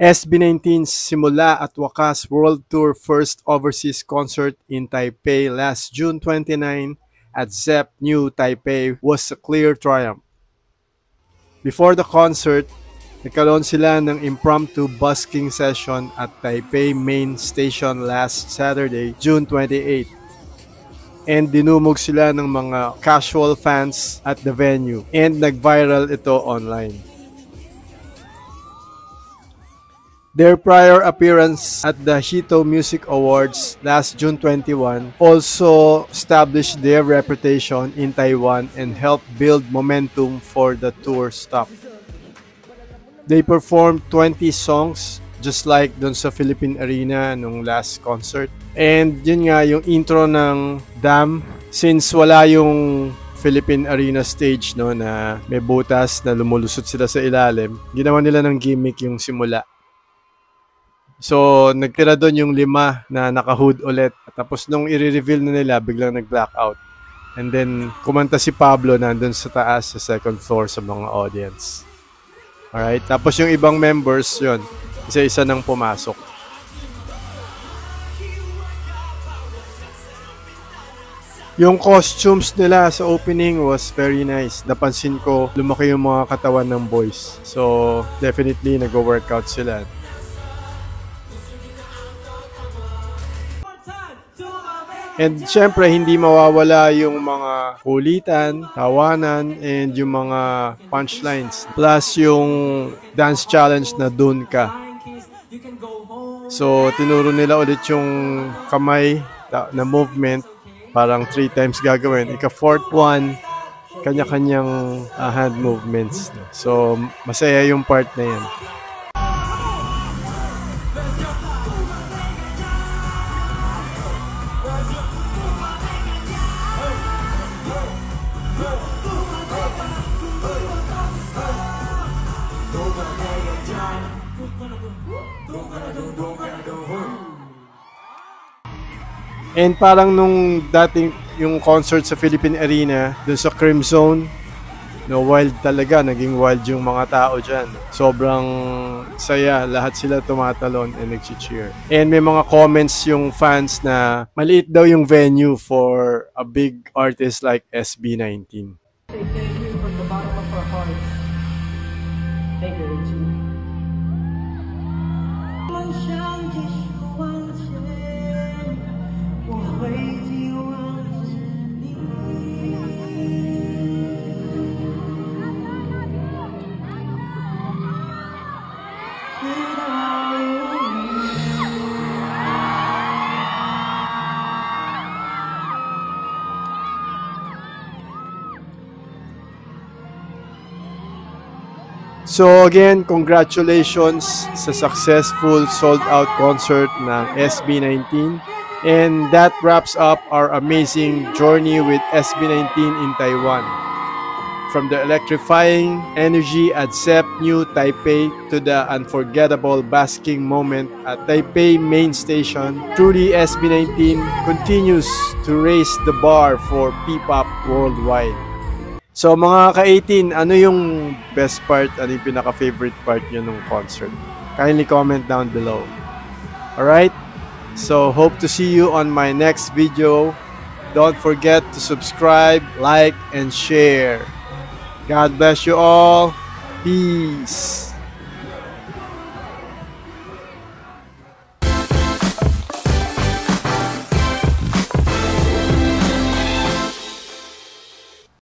SB19's simula at wakas World Tour first overseas concert in Taipei last June 29 at Zepp New Taipei was a clear triumph. Before the concert, nagkaroon sila ng impromptu busking session at Taipei Main Station last Saturday, June 28. And dinumog sila ng mga casual fans at the venue and nag-viral ito online. Their prior appearance at the Hito Music Awards last June 21 also established their reputation in Taiwan and helped build momentum for the tour stop. They performed 20 songs just like dun sa Philippine Arena nung last concert. And yun nga yung intro ng Dam, since wala yung Philippine Arena stage no na may butas na lumulusot sila sa ilalim, ginawa nila ng gimmick yung simula. So, nagtira doon yung 5 na naka-hood ulit. Tapos nung i-reveal na nila, biglang nag-blackout. And then, kumanta si Pablo nandun sa taas, sa second floor sa mga audience. Alright? Tapos yung ibang members, yun, isa-isa nang pumasok. Yung costumes nila sa opening was very nice. Napansin ko, lumaki yung mga katawan ng boys. So, definitely nag-workout sila. And syempre, hindi mawawala yung mga kulitan, tawanan, and yung mga punchlines. Plus yung dance challenge na dun ka. So, tinuro nila ulit yung kamay na movement. Parang 3 times gagawin. Ika-4th one, kanya-kanyang hand movements. So, masaya yung part na yan. And parang nung dating yung concert sa Philippine Arena, dun sa Cream Zone, no, wild talaga, naging wild yung mga tao dyan. Sobrang saya, lahat sila tumatalon and nag-cheer. And may mga comments yung fans na maliit daw yung venue for a big artist like SB19. Thank you from the bottom of our hearts. Thank you, Richie. 会紧握着你，直到永远。So again, congratulations sa successful sold-out concert ng SB19. And that wraps up our amazing journey with SB19 in Taiwan. From the electrifying energy at Zepp New Taipei to the unforgettable basking moment at Taipei Main Station, truly SB19 continues to raise the bar for P-pop worldwide. So mga ka-18, ano yung best part, ano yung pinaka-favorite part nyo ng concert? Kindly comment down below. Alright? So hope to see you on my next video. Don't forget to subscribe, like, and share. God bless you all. Peace.